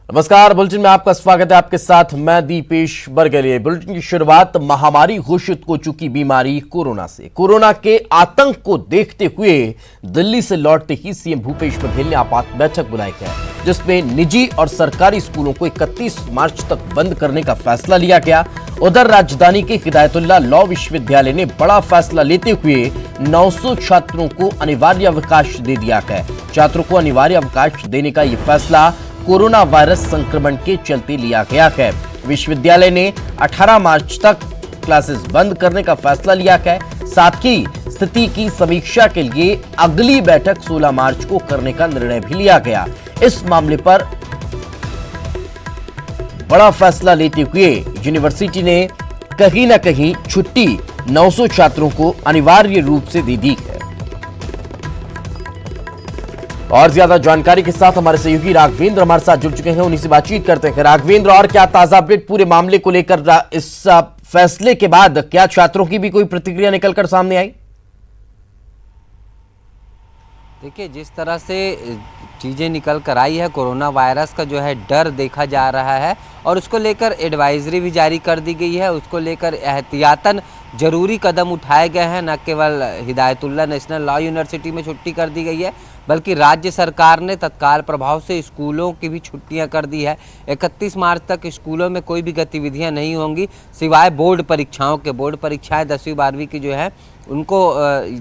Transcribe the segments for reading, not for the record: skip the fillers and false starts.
नमस्कार, बुलेटिन में आपका स्वागत है। आपके साथ मैं दीपेश बरगलिए। बुलेटिन की शुरुआत महामारी घोषित हो चुकी बीमारी कोरोना से। कोरोना के आतंक को देखते हुए दिल्ली से लौटते ही सीएम भूपेश बघेल ने आपात बैठक बुलाई है, जिसमें निजी और सरकारी स्कूलों को 31 मार्च तक बंद करने का फैसला लिया गया। उधर राजधानी के हिदायतुल्लाह लॉ विश्वविद्यालय ने बड़ा फैसला लेते हुए 900 छात्रों को अनिवार्य अवकाश दे दिया है। छात्रों को अनिवार्य अवकाश देने का यह फैसला कोरोना वायरस संक्रमण के चलते लिया गया है। विश्वविद्यालय ने 18 मार्च तक क्लासेस बंद करने का फैसला लिया है। साथ ही स्थिति की समीक्षा के लिए अगली बैठक 16 मार्च को करने का निर्णय भी लिया गया। इस मामले पर बड़ा फैसला लेते हुए यूनिवर्सिटी ने कहीं न कहीं छुट्टी 900 छात्रों को अनिवार्य रूप से दे दी है। और ज्यादा जानकारी के साथ हमारे सहयोगी राघवेंद्र हमारे साथ जुड़ चुके हैं, उन्हीं से बातचीत करते हैं। राघवेंद्र, और क्या ताजा अपडेट पूरे मामले को लेकर इस फैसले के बाद? क्या छात्रों की भी कोई प्रतिक्रिया निकलकर सामने आई? देखिए, जिस तरह से चीज़ें निकल कर आई है, कोरोना वायरस का जो है डर देखा जा रहा है और उसको लेकर एडवाइजरी भी जारी कर दी गई है। उसको लेकर एहतियातन जरूरी कदम उठाए गए हैं। न केवल हिदायतुल्लाह नेशनल लॉ यूनिवर्सिटी में छुट्टी कर दी गई है, बल्कि राज्य सरकार ने तत्काल प्रभाव से स्कूलों की भी छुट्टियां कर दी है। 31 मार्च तक स्कूलों में कोई भी गतिविधियां नहीं होंगी, सिवाय बोर्ड परीक्षाओं के। बोर्ड परीक्षाएं 10वीं 12वीं की जो है उनको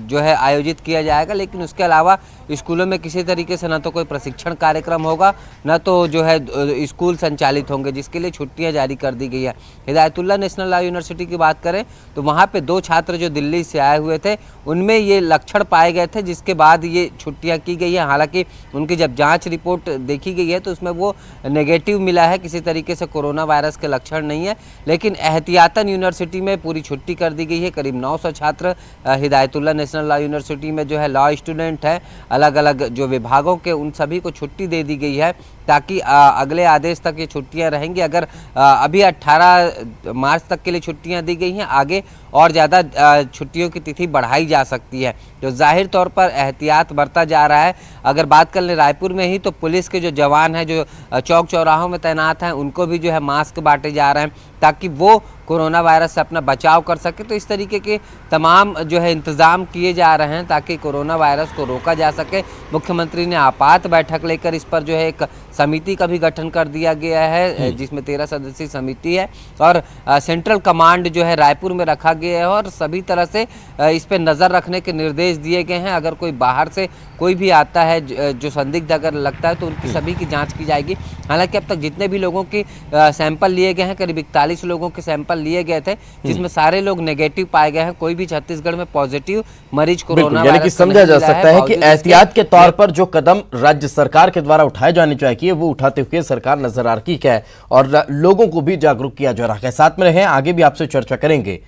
जो है आयोजित किया जाएगा, लेकिन उसके अलावा स्कूलों में किसी तरीके से न तो कोई प्रशिक्षण कार्यक्रम होगा, न तो जो है स्कूल संचालित होंगे, जिसके लिए छुट्टियां जारी कर दी गई है। हिदायतुल्लाह नेशनल लॉ यूनिवर्सिटी की बात करें तो वहाँ पे 2 छात्र जो दिल्ली से आए हुए थे, उनमें ये लक्षण पाए गए थे, जिसके बाद ये छुट्टियाँ की गई है। हालांकि उनकी जब जाँच रिपोर्ट देखी गई है तो उसमें वो नेगेटिव मिला है, किसी तरीके से कोरोना वायरस के लक्षण नहीं है, लेकिन एहतियातन यूनिवर्सिटी में पूरी छुट्टी कर दी गई है। करीब 900 छात्र हिदायतुल्लाह नेशनल लॉ यूनिवर्सिटी में जो है लॉ स्टूडेंट हैं, अलग अलग जो विभागों के, उन सभी को छुट्टी दे दी गई है, ताकि अगले आदेश तक ये छुट्टियां रहेंगी। अगर अभी 18 मार्च तक के लिए छुट्टियां दी गई हैं, आगे और ज़्यादा छुट्टियों की तिथि बढ़ाई जा सकती है, जो जाहिर तौर पर एहतियात बरता जा रहा है। अगर बात कर लें रायपुर में ही, तो पुलिस के जो जवान हैं, जो चौक चौराहों में तैनात हैं, उनको भी जो है मास्क बांटे जा रहे हैं, ताकि वो कोरोना वायरस से अपना बचाव कर सके। तो इस तरीके के तमाम जो है इंतज़ाम किए जा रहे हैं ताकि कोरोना वायरस को रोका जा सके। मुख्यमंत्री ने आपात बैठक लेकर इस पर जो है एक समिति का भी गठन कर दिया गया है, जिसमें 13 सदस्यीय समिति है, और सेंट्रल कमांड जो है रायपुर में रखा गया है, और सभी तरह से इस पर नज़र रखने के निर्देश दिए गए हैं। अगर कोई बाहर से कोई भी आता है जो संदिग्ध अगर लगता है, तो उनकी सभी की जाँच की जाएगी। हालांकि अब तक जितने भी लोगों की सैंपल लिए गए हैं, करीब 41 लोगों के सैंपल लिए गए थे, जिसमें सारे लोग नेगेटिव पाए गए हैं। कोई भी छत्तीसगढ़ में पॉजिटिव मरीज कोरोना वायरस का समझा जा सकता है कि एहतियात के तौर पर जो कदम राज्य सरकार के द्वारा उठाए जाने चाहिए, वो उठाते हुए सरकार नजर आ रही है और लोगों को भी जागरूक किया जा रहा है। साथ में रहें, आगे भी आपसे चर्चा करेंगे।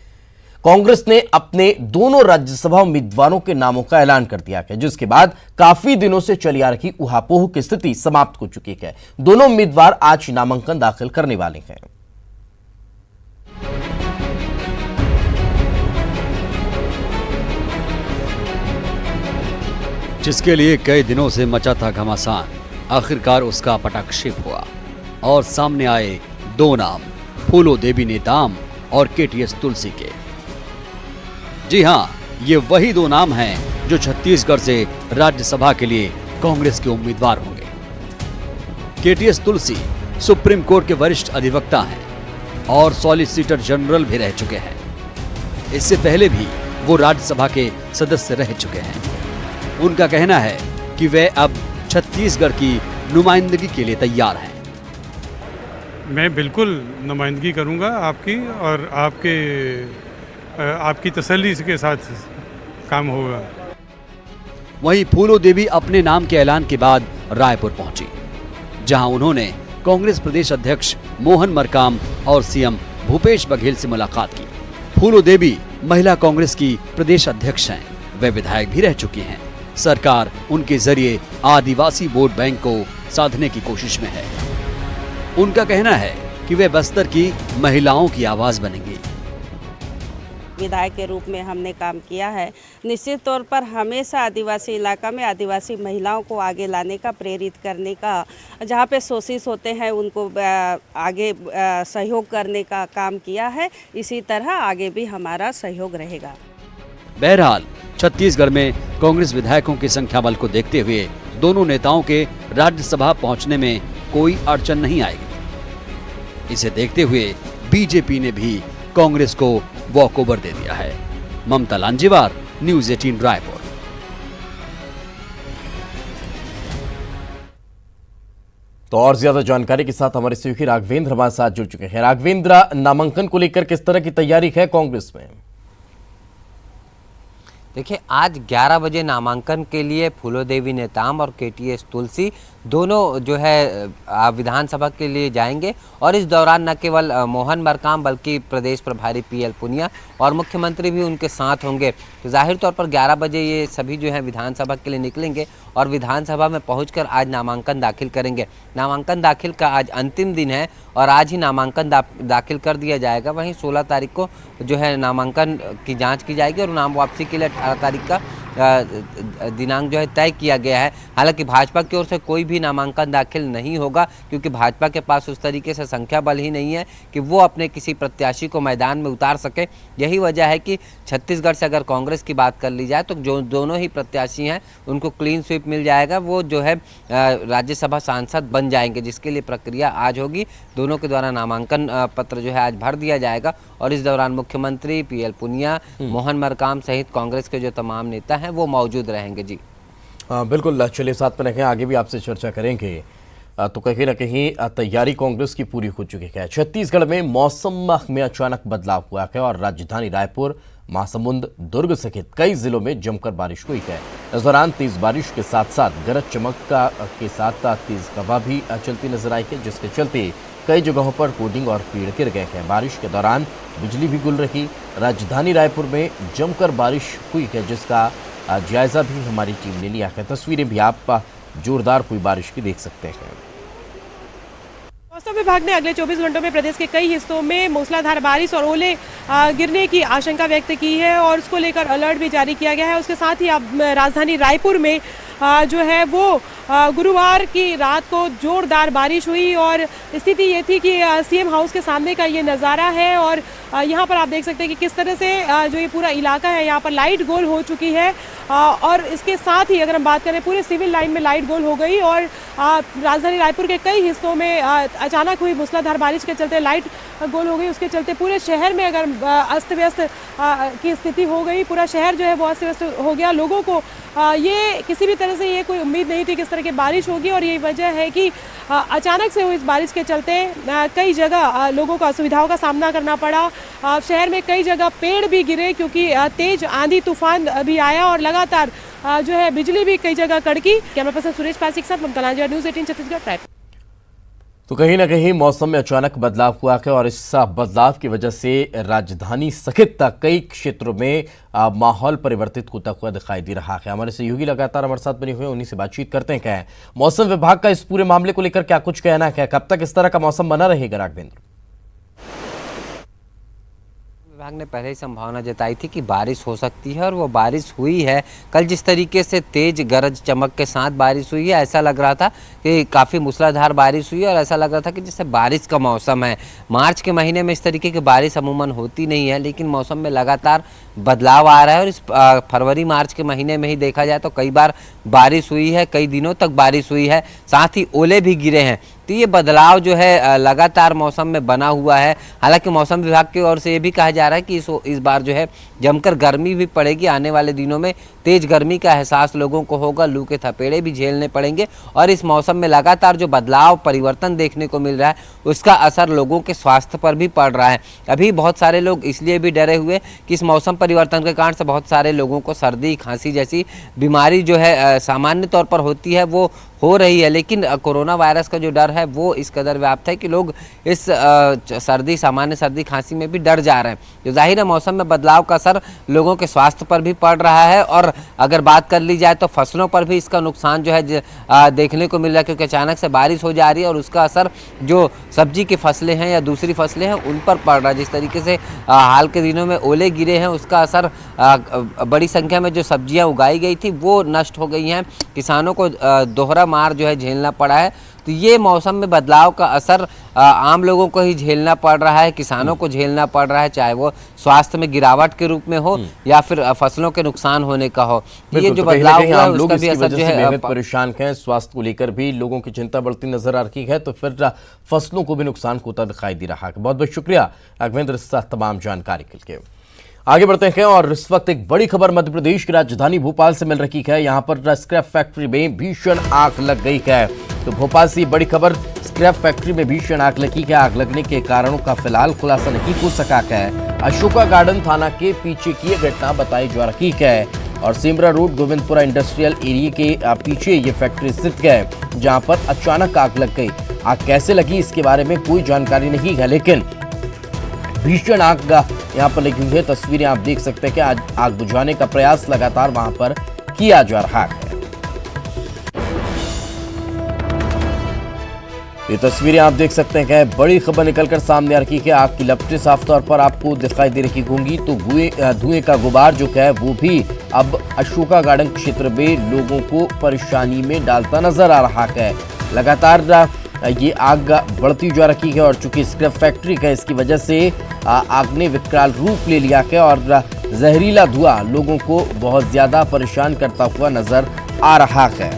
कांग्रेस ने अपने दोनों राज्यसभा उम्मीदवारों के नामों का ऐलान कर दिया है, जिसके बाद काफी दिनों से चली आ रही उहापोह की स्थिति समाप्त हो चुकी है। दोनों उम्मीदवार आज नामांकन दाखिल करने वाले हैं। जिसके लिए कई दिनों से मचा था घमासान, आखिरकार उसका पटाक्षेप हुआ और सामने आए 2 नाम, फूलो देवी नेताम और केटीएस तुलसी के। जी हां, ये वही 2 नाम हैं जो छत्तीसगढ़ से राज्यसभा के लिए कांग्रेस के उम्मीदवार होंगे। केटीएस तुलसी सुप्रीम कोर्ट के वरिष्ठ अधिवक्ता हैं और सॉलिसिटर जनरल भी रह चुके हैं। इससे पहले भी वो राज्यसभा के सदस्य रह चुके हैं। उनका कहना है कि वे अब छत्तीसगढ़ की नुमाइंदगी के लिए तैयार हैं। मैं बिल्कुल नुमाइंदगी करूंगा आपकी, और आपकी तसल्ली के साथ काम होगा। वहीं फूलो देवी अपने नाम के ऐलान के बाद रायपुर पहुंची, जहां उन्होंने कांग्रेस प्रदेश अध्यक्ष मोहन मरकाम और सीएम भूपेश बघेल से मुलाकात की। फूलो देवी महिला कांग्रेस की प्रदेश अध्यक्ष हैं, वे विधायक भी रह चुकी हैं। सरकार उनके जरिए आदिवासी वोट बैंक को साधने की कोशिश में है। उनका कहना है कि वे बस्तर की महिलाओं की आवाज बनेंगी। विधायक के रूप में हमने काम किया है। निश्चित तौर पर हमेशा आदिवासी इलाका में आदिवासी महिलाओं को आगे लाने का, प्रेरित करने का, जहाँ पे शोषित होते हैं उनको आगे सहयोग करने का काम किया है। इसी तरह आगे भी हमारा सहयोग रहेगा। बहरहाल छत्तीसगढ़ में कांग्रेस विधायकों की संख्या बल को देखते हुए दोनों नेताओं के राज्यसभा पहुंचने में कोई अड़चन नहीं आएगी। इसे देखते हुए बीजेपी ने भी कांग्रेस को वॉकओवर दे दिया है। ममता लांजीवार, न्यूज़ 18 रायपुर। तो और ज्यादा जानकारी के साथ हमारे सहयोगी राघवेंद्र हमारे साथ जुड़ चुके हैं। राघवेंद्र, नामांकन को लेकर किस तरह की तैयारी है कांग्रेस में? देखिए, आज 11 बजे नामांकन के लिए फूलोदेवी नेताम और केटीएस तुलसी दोनों जो है विधानसभा के लिए जाएंगे और इस दौरान न केवल मोहन मरकाम बल्कि प्रदेश प्रभारी पीएल पुनिया और मुख्यमंत्री भी उनके साथ होंगे। तो जाहिर तौर पर 11 बजे ये सभी जो है विधानसभा के लिए निकलेंगे और विधानसभा में पहुंचकर आज नामांकन दाखिल करेंगे। नामांकन दाखिल का आज अंतिम दिन है और आज ही नामांकन दाखिल कर दिया जाएगा। वहीं 16 तारीख को जो है नामांकन की जाँच की जाएगी और नाम वापसी के लिए 18 तारीख का दिनांक जो है तय किया गया है। हालांकि भाजपा की ओर से कोई भी नामांकन दाखिल नहीं होगा क्योंकि भाजपा के पास उस तरीके से संख्या बल ही नहीं है कि वो अपने किसी प्रत्याशी को मैदान में उतार सके। यही वजह है कि छत्तीसगढ़ से अगर कांग्रेस की बात कर ली जाए तो जो दोनों ही प्रत्याशी हैं उनको क्लीन स्वीप मिल जाएगा, वो जो है राज्यसभा सांसद बन जाएंगे, जिसके लिए प्रक्रिया आज होगी। दोनों के द्वारा नामांकन पत्र जो है आज भर दिया जाएगा और इस दौरान मुख्यमंत्री पीएल पुनिया, मोहन मरकाम सहित कांग्रेस के जो तमाम नेता हैं वो मौजूद रहेंगे। जी हाँ बिल्कुल, चलिए साथ में रखें, आगे भी आपसे चर्चा करेंगे। तो कहीं ना कहीं तैयारी कांग्रेस की पूरी हो चुकी है। छत्तीसगढ़ में मौसम में अचानक बदलाव हुआ है और राजधानी रायपुर, महासमुंद, दुर्ग सहित कई जिलों में जमकर बारिश हुई है। इस दौरान तेज बारिश के साथ साथ गरज चमक के साथ तेज हवा भी चलती नजर आई है, जिसके चलते कई जगहों पर होर्डिंग और पेड़ गिर गए हैं। बारिश के दौरान बिजली भी गुल रही। राजधानी रायपुर में जमकर बारिश हुई है, जिसका जायजा भी हमारी टीम ने लिया है। तस्वीरें भी आप जोरदार हुई बारिश की देख सकते हैं। मौसम विभाग ने अगले 24 घंटों में प्रदेश के कई हिस्सों में मूसलाधार बारिश और ओले गिरने की आशंका व्यक्त की है और उसको लेकर अलर्ट भी जारी किया गया है। उसके साथ ही अब राजधानी रायपुर में जो है वो गुरुवार की रात को जोरदार बारिश हुई और स्थिति ये थी कि सीएम हाउस के सामने का ये नज़ारा है और यहाँ पर आप देख सकते हैं कि किस तरह से जो ये पूरा इलाका है यहाँ पर लाइट गोल हो चुकी है और इसके साथ ही अगर हम बात करें पूरे सिविल लाइन में लाइट गोल हो गई और राजधानी रायपुर के कई हिस्सों में अचानक हुई मूसलाधार बारिश के चलते लाइट गोल हो गई। उसके चलते पूरे शहर में अगर अस्त व्यस्त की स्थिति हो गई, पूरा शहर जो है वो अस्त व्यस्त हो गया। लोगों को ये किसी भी तरह से ये कोई उम्मीद नहीं थी किस तरह की बारिश होगी और यही वजह है कि अचानक से हुई इस बारिश के चलते कई जगह लोगों को असुविधाओं का सामना करना पड़ा। शहर में कई जगह पेड़ भी गिरे क्योंकि तेज आंधी तूफान भी आया और लगातार जो है बिजली भी कई जगह कड़की। कैमरा पर्सन सुरेश पासी के साथ ममता लांजीवार, न्यूज़ 18 छत्तीसगढ़ रायपुर। तो कहीं ना कहीं मौसम में अचानक बदलाव हुआ है और इस बदलाव की वजह से राजधानी सहित कई क्षेत्रों में माहौल परिवर्तित होता हुआ दिखाई दे रहा है। हमारे सहयोगी लगातार हमारे साथ बने हुए हैं, उन्हीं से बातचीत करते हैं। क्या है मौसम विभाग का इस पूरे मामले को लेकर, क्या कुछ कहना है, कब तक इस तरह का मौसम बना रहेगा? राघवेंद्र, विभाग ने पहले ही संभावना जताई थी कि बारिश हो सकती है और वो बारिश हुई है। कल जिस तरीके से तेज गरज चमक के साथ बारिश हुई है, ऐसा लग रहा था कि काफ़ी मूसलाधार बारिश हुई है और ऐसा लग रहा था कि जैसे बारिश का मौसम है। मार्च के महीने में इस तरीके की बारिश अमूमन होती नहीं है, लेकिन मौसम में लगातार बदलाव आ रहा है और इस फरवरी मार्च के महीने में ही देखा जाए तो कई बार बारिश हुई है, कई दिनों तक बारिश हुई है, साथ ही ओले भी गिरे हैं। तो ये बदलाव जो है लगातार मौसम में बना हुआ है। हालांकि मौसम विभाग की ओर से ये भी कहा जा रहा है कि इस बार जो है जमकर गर्मी भी पड़ेगी। आने वाले दिनों में तेज गर्मी का एहसास लोगों को होगा, लू के थपेड़े भी झेलने पड़ेंगे और इस मौसम में लगातार जो बदलाव परिवर्तन देखने को मिल रहा है उसका असर लोगों के स्वास्थ्य पर भी पड़ रहा है। अभी बहुत सारे लोग इसलिए भी डरे हुए कि इस मौसम परिवर्तन के कारण से बहुत सारे लोगों को सर्दी खांसी जैसी बीमारी जो है सामान्य तौर पर होती है वो हो रही है, लेकिन कोरोना वायरस का जो डर है वो इस कदर व्याप्त है कि लोग इस सामान्य सर्दी खांसी में भी डर जा रहे हैं। जो जाहिर है मौसम में बदलाव का असर लोगों के स्वास्थ्य पर भी पड़ रहा है और अगर बात कर ली जाए तो फसलों पर भी इसका नुकसान जो है देखने को मिल रहा है, क्योंकि अचानक से बारिश हो जा रही है और उसका असर जो सब्जी की फसलें हैं या दूसरी फसलें हैं उन पर पड़ रहा है। जिस तरीके से हाल के दिनों में ओले गिरे हैं, उसका असर बड़ी संख्या में जो सब्जियां उगाई गई थी वो नष्ट हो गई हैं। किसानों को दोहरा मार जो है झेलना पड़ा है। तो ये मौसम में बदलाव का असर आम लोगों को ही झेलना पड़ रहा है, किसानों को झेलना पड़ रहा है, चाहे वो स्वास्थ्य में गिरावट के रूप में हो या फिर फसलों के नुकसान होने का हो। ये जो बदलाव हुआ है उसका भी असर जो है परेशान हैं। स्वास्थ्य को लेकर भी लोगों की चिंता बढ़ती नजर आ रही है, तो फिर फसलों को भी नुकसान होता दिखाई दे रहा है। बहुत बहुत शुक्रिया राघवेंद्र साहब तमाम जानकारी के लिए। आगे बढ़ते हैं और इस वक्त एक बड़ी खबर मध्य प्रदेश की राजधानी भोपाल से मिल रही है। यहां पर स्क्रैप फैक्ट्री में भीषण आग लग गई है। तो भोपाल से बड़ी खबर, स्क्रैप फैक्ट्री में भीषण आग लगी है। आग लगने के कारणों का फिलहाल खुलासा नहीं हो सका है। अशोका गार्डन थाना के पीछे की घटना बताई जा रही है और Simra road Govindpura industrial area के पीछे ये फैक्ट्री स्थित है, जहां पर अचानक आग लग गई। आग कैसे लगी इसके बारे में कोई जानकारी नहीं है, लेकिन भीषण आग यहाँ पर लगी हुई है। तस्वीरें आप देख सकते हैं कि आज आग बुझाने का प्रयास लगातार वहां पर किया जा रहा है। ये तस्वीरें आप देख सकते हैं कि बड़ी खबर निकलकर सामने आ रही है। आग की लपटें साफ तौर पर आपको दिखाई दे रही होंगी। तो धुएं का गुबार जो है वो भी अब अशोका गार्डन क्षेत्र में लोगों को परेशानी में डालता नजर आ रहा है। लगातार ये आग बढ़ती जा रही है और चूंकि स्क्रैप फैक्ट्री है, इसकी वजह से आग ने विकराल रूप ले लिया है और जहरीला धुआं लोगों को बहुत ज्यादा परेशान करता हुआ नजर आ रहा है।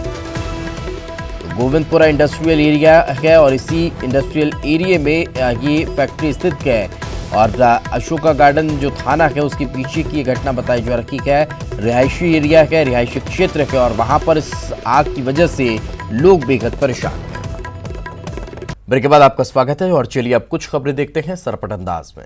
गोविंदपुरा इंडस्ट्रियल एरिया है और इसी इंडस्ट्रियल एरिया में ये फैक्ट्री स्थित है और अशोका गार्डन जो थाना है उसके पीछे की ये घटना बताई जा रही है। रिहायशी एरिया है, रिहायशी क्षेत्र है और वहां पर इस आग की वजह से लोग बेहद परेशान हैं। ब्रेक के बाद आपका स्वागत है और चलिए अब कुछ खबरें देखते हैं सरपट अंदाज में।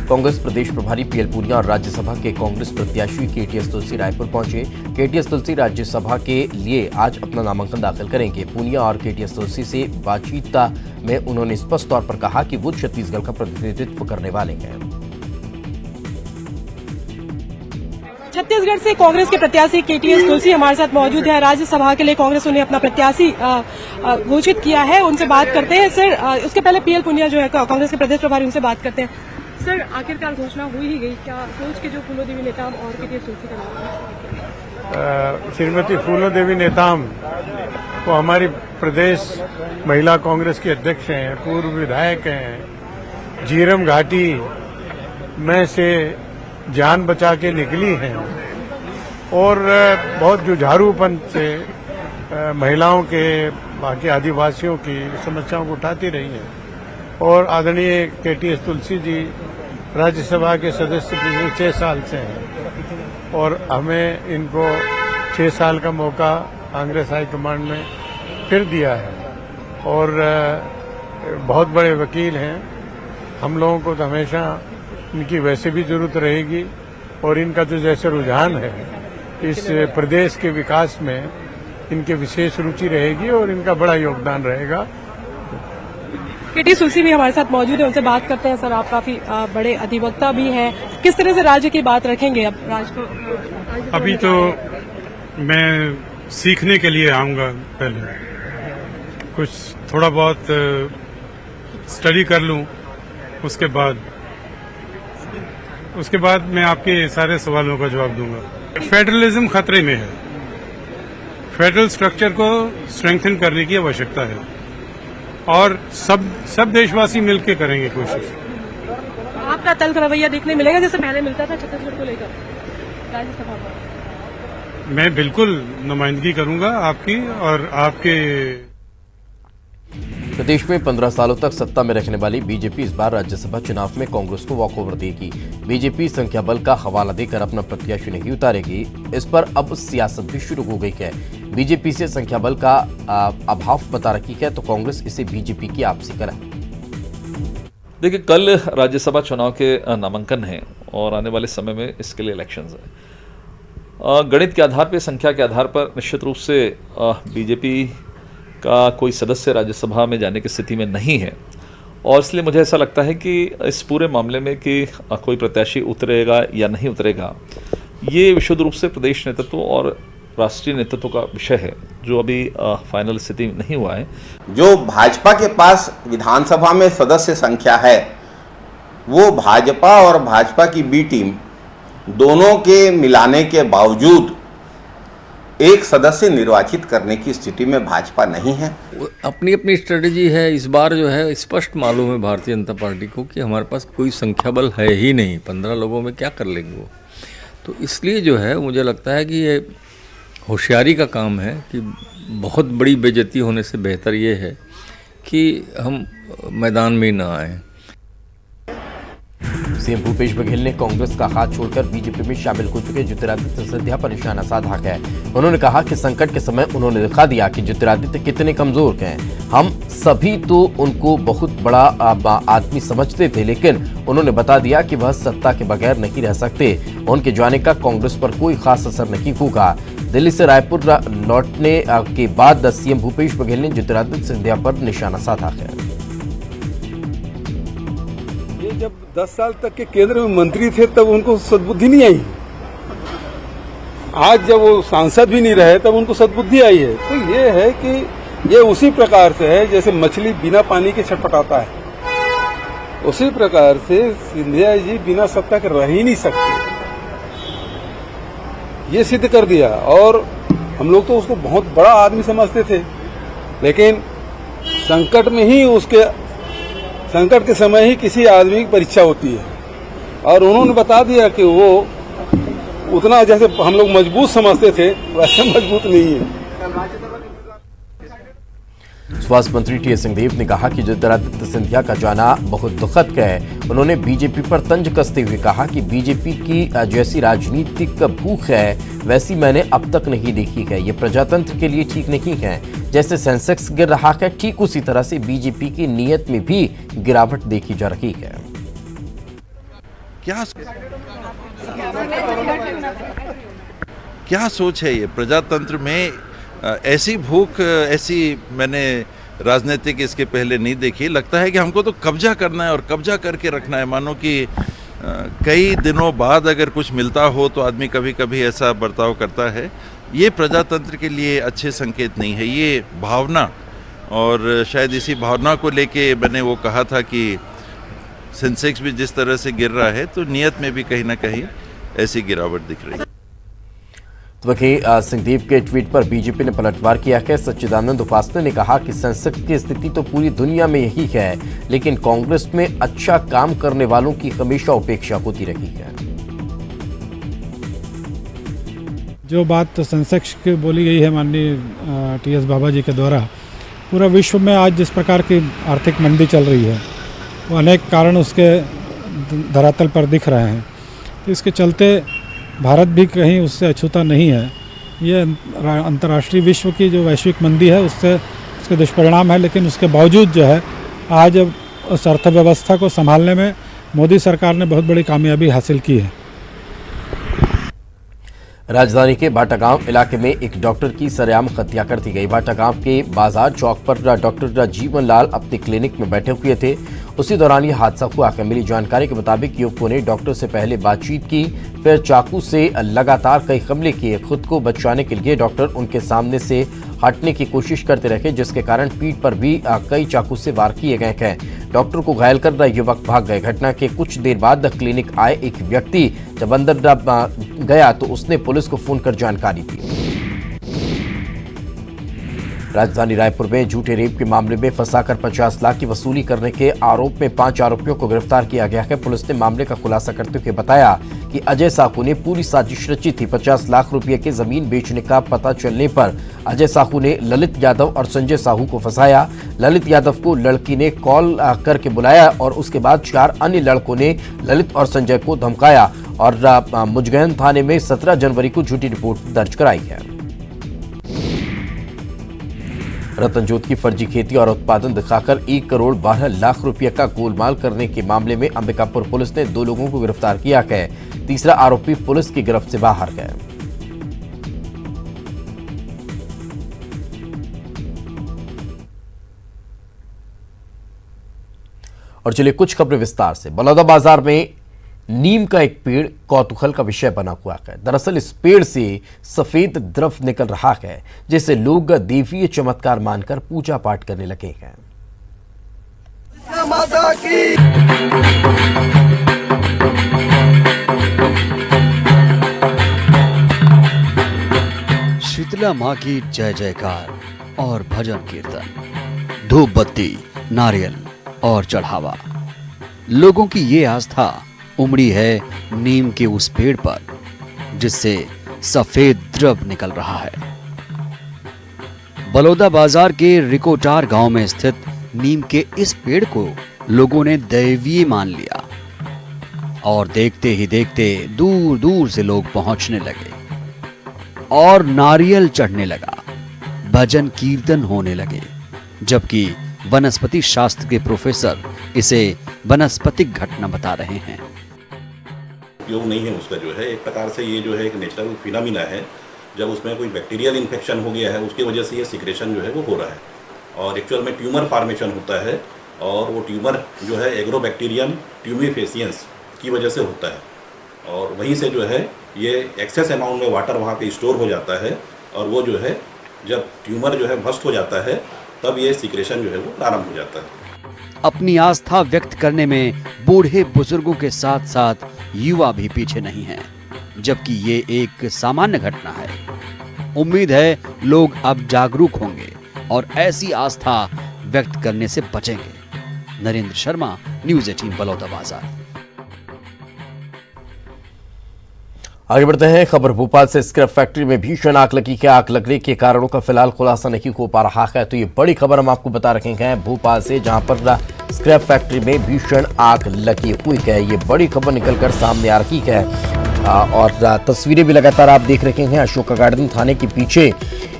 कांग्रेस प्रदेश प्रभारी पीएल पूनिया और राज्यसभा के कांग्रेस प्रत्याशी केटीएस तुलसी रायपुर पहुंचे। केटीएस तुलसी राज्यसभा के लिए आज अपना नामांकन दाखिल करेंगे। पूनिया और केटीएस तुलसी से बातचीत में उन्होंने स्पष्ट तौर पर कहा कि वो छत्तीसगढ़ का प्रतिनिधित्व करने वाले हैं। छत्तीसगढ़ से कांग्रेस के प्रत्याशी केटीएस तुलसी हमारे साथ मौजूद है। राज्यसभा के लिए कांग्रेस ने अपना प्रत्याशी घोषित किया है, उनसे बात करते हैं। सर, उसके पहले पीएल पूनिया जो है कांग्रेस के प्रदेश प्रभारी, उनसे बात करते हैं। सर, आखिरकार घोषणा हुई ही गई, क्या सोच के जो फूलो देवी नेताम और केटीएस तुलसी का नाम? श्रीमती फूलो देवी नेताम वो हमारी प्रदेश महिला कांग्रेस की अध्यक्ष हैं, पूर्व विधायक हैं, झीरम घाटी में से जान बचा के निकली हैं और बहुत जुझारूपन से महिलाओं के, बाकी आदिवासियों की समस्याओं को उठाती रही हैं। और आदरणीय केटीएस तुलसी जी राज्यसभा के सदस्य पिछले 6 साल से हैं और हमें इनको 6 साल का मौका कांग्रेस हाईकमांड ने फिर दिया है और बहुत बड़े वकील हैं। हम लोगों को तो हमेशा इनकी वैसे भी जरूरत रहेगी और इनका जो जैसे रुझान है इस प्रदेश के विकास में इनके विशेष रुचि रहेगी और इनका बड़ा योगदान रहेगा। केटीएस तुलसी भी हमारे साथ मौजूद है, उनसे बात करते हैं। सर, आप काफी बड़े अधिवक्ता भी हैं, किस तरह से राज्य की बात रखेंगे अब राज्य को? अभी तो मैं सीखने के लिए आऊंगा, पहले कुछ थोड़ा बहुत स्टडी कर लूं, उसके बाद मैं आपके सारे सवालों का जवाब दूंगा। फेडरलिज्म खतरे में है, फेडरल स्ट्रक्चर को स्ट्रेंथन करने की आवश्यकता है और सब देशवासी मिलकर करेंगे कोशिश। आपका तल्ख रवैया देखने मिलेगा जैसे पहले मिलता था छत्तीसगढ़ को लेकर राज्यसभा में? मैं बिल्कुल नुमाइंदगी करूंगा आपकी और आपके। प्रदेश में 15 सालों तक सत्ता में रखने वाली बीजेपी इस बार राज्यसभा चुनाव में कांग्रेस को वॉकओवर देगी। बीजेपी संख्या बल का हवाला देकर अपना प्रत्याशी नहीं उतारेगी। इस पर अब सियासत भी शुरू हो गई है। बीजेपी से संख्या बल का अभाव बता रखी है, तो कांग्रेस इसे बीजेपी की आपसी कराए। देखिए, कल राज्यसभा चुनाव के नामांकन है और आने वाले समय में इसके लिए इलेक्शंस है। गणित के आधार पर, संख्या के आधार पर निश्चित रूप से बीजेपी का कोई सदस्य राज्यसभा में जाने की स्थिति में नहीं है और इसलिए मुझे ऐसा लगता है कि इस पूरे मामले में कि कोई प्रत्याशी उतरेगा या नहीं उतरेगा ये विशुद्ध रूप से प्रदेश नेतृत्व और राष्ट्रीय नेतृत्व का विषय है, जो अभी फाइनल स्थिति नहीं हुआ है। जो भाजपा के पास विधानसभा में सदस्य संख्या है, वो भाजपा और भाजपा की बी टीम दोनों के मिलाने के बावजूद एक सदस्य निर्वाचित करने की स्थिति में भाजपा नहीं है। अपनी अपनी स्ट्रेटजी है। इस बार जो है स्पष्ट मालूम है भारतीय जनता पार्टी को कि हमारे पास कोई संख्या बल है ही नहीं, 15 लोगों में क्या कर लेंगे वो। तो इसलिए जो है मुझे लगता है कि ये होशियारी का काम है कि बहुत बड़ी बेइज्जती होने से बेहतर ये है कि हम मैदान में ना आए। सीएम भूपेश बघेल ने कांग्रेस का हाथ छोड़कर बीजेपी में शामिल हो चुके ज्योतिरादित्य सिंधिया पर निशाना साधा है। उन्होंने कहा कि संकट के समय उन्होंने दिखा दिया कि ज्योतिरादित्य कितने कमजोर हैं। हम सभी तो उनको बहुत बड़ा आदमी समझते थे, लेकिन उन्होंने बता दिया कि वह सत्ता के बगैर नहीं रह सकते। उनके जाने का कांग्रेस पर कोई खास असर नहीं होगा। दिल्ली से रायपुर लौटने के बाद सीएम भूपेश बघेल ने ज्योतिरादित्य सिंधिया पर निशाना साधा है। जब 10 साल तक के केंद्र में मंत्री थे तब उनको सद्बुद्धि नहीं आई। आज जब वो सांसद भी नहीं रहे तब उनको सद्बुद्धि आई है। तो ये है कि ये उसी प्रकार से है जैसे मछली बिना पानी के छटपटाता है, उसी प्रकार से सिंधिया जी बिना सत्ता के रह ही नहीं सकते। ये सिद्ध कर दिया। और हम लोग तो उसको बहुत बड़ा आदमी समझते थे, लेकिन संकट के समय ही किसी आदमी की परीक्षा होती है। और उन्होंने बता दिया कि वो उतना जैसे हम लोग मजबूत समझते थे वैसे मजबूत नहीं है। स्वास्थ्य मंत्री टी.एस. सिंहदेव ने कहा कि ज्योतिरादित्य सिंधिया का जाना बहुत दुखद है। उन्होंने बीजेपी पर तंज कसते हुए कहा कि बीजेपी की जैसी राजनीतिक भूख है वैसी मैंने अब तक नहीं देखी है। ये प्रजातंत्र के लिए ठीक नहीं है। जैसे सेंसेक्स गिर रहा है, ठीक उसी तरह से बीजेपी की नीयत में भी गिरावट देखी जा रही है। क्या सोच है ये प्रजातंत्र में? ऐसी भूख, ऐसी मैंने राजनीतिक इसके पहले नहीं देखी। लगता है कि हमको तो कब्जा करना है और कब्जा करके रखना है। मानो कि कई दिनों बाद अगर कुछ मिलता हो तो आदमी कभी कभी ऐसा बर्ताव करता है। ये प्रजातंत्र के लिए अच्छे संकेत नहीं है। ये भावना, और शायद इसी भावना को लेके मैंने वो कहा था कि सेंसेक्स भी जिस तरह से गिर रहा है तो नियत में भी कहीं ना कहीं ऐसी गिरावट दिख रही है। तो वहीं सिंहदेव के ट्वीट पर बीजेपी ने पलटवार किया है। सच्चिदानंद उपासने ने कहा कि सेंसेक्स की स्थिति तो पूरी दुनिया में यही है, लेकिन कांग्रेस में अच्छा काम करने वालों की हमेशा उपेक्षा होती रही है। जो बात सेंसेक्स की बोली गई है माननीय टी.एस. बाबा जी के द्वारा, पूरा विश्व में आज जिस प्रकार की आर्थिक मंदी चल रही है वो अनेक कारण उसके धरातल पर दिख रहे हैं। तो इसके चलते भारत भी कहीं उससे अछूता नहीं है। ये अंतर्राष्ट्रीय विश्व की जो वैश्विक मंदी है उससे उसके दुष्परिणाम है, लेकिन उसके बावजूद जो है आज उस अर्थव्यवस्था को संभालने में मोदी सरकार ने बहुत बड़ी कामयाबी हासिल की है। राजधानी के बाटागांव इलाके में एक डॉक्टर की सरेआम हत्या कर दी गई। बाटागांव के बाजार चौक पर डॉक्टर जीवन लाल अपने क्लिनिक में बैठे हुए थे। उसी दौरान यह हादसा हुआ है। मिली जानकारी के मुताबिक युवकों ने डॉक्टर से पहले बातचीत की, फिर चाकू से लगातार कई हमले किए। खुद को बचाने के लिए डॉक्टर उनके सामने से हटने की कोशिश करते रहे, जिसके कारण पीठ पर भी कई चाकू से वार किए गए हैं। डॉक्टर को घायल कर रहे युवक भाग गए। घटना के कुछ देर बाद क्लिनिक आए एक व्यक्ति जब अंदर गया तो उसने पुलिस को फोन कर जानकारी दी। राजधानी रायपुर में झूठे रेप के मामले में फंसाकर 50 लाख की वसूली करने के आरोप में 5 आरोपियों को गिरफ्तार किया गया है। पुलिस ने मामले का खुलासा करते हुए बताया कि अजय साहू ने पूरी साजिश रची थी। 50 लाख रुपए की जमीन बेचने का पता चलने पर अजय साहू ने ललित यादव और संजय साहू को फंसाया। ललित यादव को लड़की ने कॉल करके बुलाया और उसके बाद 4 अन्य लड़कों ने ललित और संजय को धमकाया और मुजगहन थाने में 17 जनवरी को झूठी रिपोर्ट दर्ज कराई है। रतनजोत की फर्जी खेती और उत्पादन दिखाकर 1 करोड़ 12 लाख रुपए का गोलमाल करने के मामले में अंबिकापुर पुलिस ने 2 लोगों को गिरफ्तार किया है। तीसरा आरोपी पुलिस की गिरफ्त से बाहर है। और चलिए कुछ खबरें विस्तार से। बलौदाबाजार में नीम का एक पेड़ कौतूहल का विषय बना हुआ है। दरअसल इस पेड़ से सफेद द्रव निकल रहा है, जिसे लोग देवीय चमत्कार मानकर पूजा पाठ करने लगे हैं। शीतला माँ की जय जयकार और भजन कीर्तन, धूप बत्ती, नारियल और चढ़ावा। लोगों की ये आस्था उमड़ी है नीम के उस पेड़ पर जिससे सफेद द्रव निकल रहा है। बलौदा बाजार के रिकोटार गांव में स्थित नीम के इस पेड़ को लोगों ने दैवीय मान लिया और देखते ही देखते दूर दूर से लोग पहुंचने लगे और नारियल चढ़ने लगा, भजन कीर्तन होने लगे। जबकि वनस्पति शास्त्र के प्रोफेसर इसे वनस्पतिक घटना बता रहे हैं। उपयोग नहीं है उसका, जो है एक प्रकार से ये जो है एक नेचुरल फिनोमिना है। जब उसमें कोई बैक्टीरियल इन्फेक्शन हो गया है उसकी वजह से ये सिक्रेशन जो है वो हो रहा है और एक्चुअल में ट्यूमर फॉर्मेशन होता है और वो ट्यूमर जो है एग्रोबैक्टीरियम ट्यूमिफेसियंस की वजह से होता है और वहीं से जो है ये एक्सेस अमाउंट में वाटर वहाँ पे स्टोर हो जाता है और वो जो है जब ट्यूमर जो है भस्ट हो जाता है तब ये सिक्रेशन जो है वो प्रारंभ हो जाता है। अपनी आस्था व्यक्त करने में बूढ़े बुजुर्गों के साथ साथ युवा भी पीछे नहीं हैं, जबकि ये एक सामान्य घटना है। उम्मीद है लोग अब जागरूक होंगे और ऐसी आस्था व्यक्त करने से बचेंगे। नरेंद्र शर्मा, न्यूज़ 18 बलौदा बाजार। आगे बढ़ते हैं। खबर भोपाल से। स्क्रैप फैक्ट्री में भीषण आग लगी है। आग लगने के कारणों का फिलहाल खुलासा नहीं हो पा रहा है। तो ये बड़ी खबर हम आपको बता रहे हैं भोपाल से, जहां पर स्क्रैप फैक्ट्री में भीषण आग लगी हुई है। ये बड़ी खबर निकलकर सामने आ रही है और तस्वीरें भी लगातार आप देख रहे हैं। अशोका गार्डन थाने के पीछे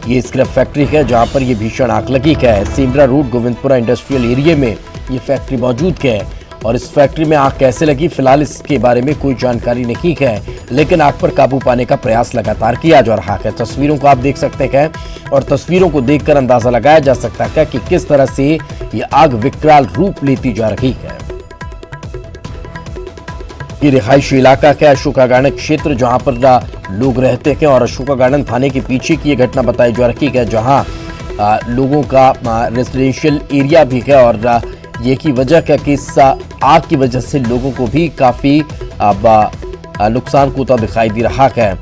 ये स्क्रैप फैक्ट्री है जहां पर ये भीषण आग लगी है। Sandra road Govindpura industrial area में ये फैक्ट्री मौजूद है और इस फैक्ट्री में आग कैसे लगी फिलहाल इसके बारे में कोई जानकारी नहीं है, लेकिन आग पर काबू पाने का प्रयास लगातार किया जा रहा है। तस्वीरों को आप देख सकते हैं और तस्वीरों को देखकर अंदाजा लगाया जा सकता है कि किस तरह से यह आग विकराल रूप लेती जा रही है। ये रिहायशी इलाका है अशोका गार्डन क्षेत्र, जहां पर लोग रहते हैं और अशोका गार्डन थाने के पीछे की यह घटना बताई जा रही है, जहां लोगों का रेजिडेंशियल एरिया भी है और ये की वजह क्या कि इस आग की वजह से लोगों को भी काफी नुकसान होता दिखाई दे रहा है।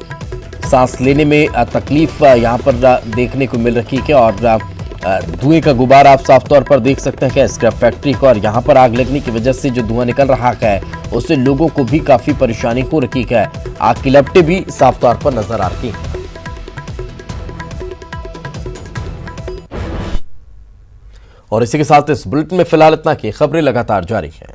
सांस लेने में तकलीफ यहाँ पर देखने को मिल रही है और धुएं का गुबार आप साफ तौर पर देख सकते हैं स्क्रैप फैक्ट्री को, और यहाँ पर आग लगने की वजह से जो धुआं निकल रहा है उससे लोगों को भी काफी परेशानी हो रही है। आग की लपटें भी साफ तौर पर नजर आ रही हैं। और इसी के साथ इस बुलेटिन में फिलहाल इतना की खबरें लगातार जारी हैं।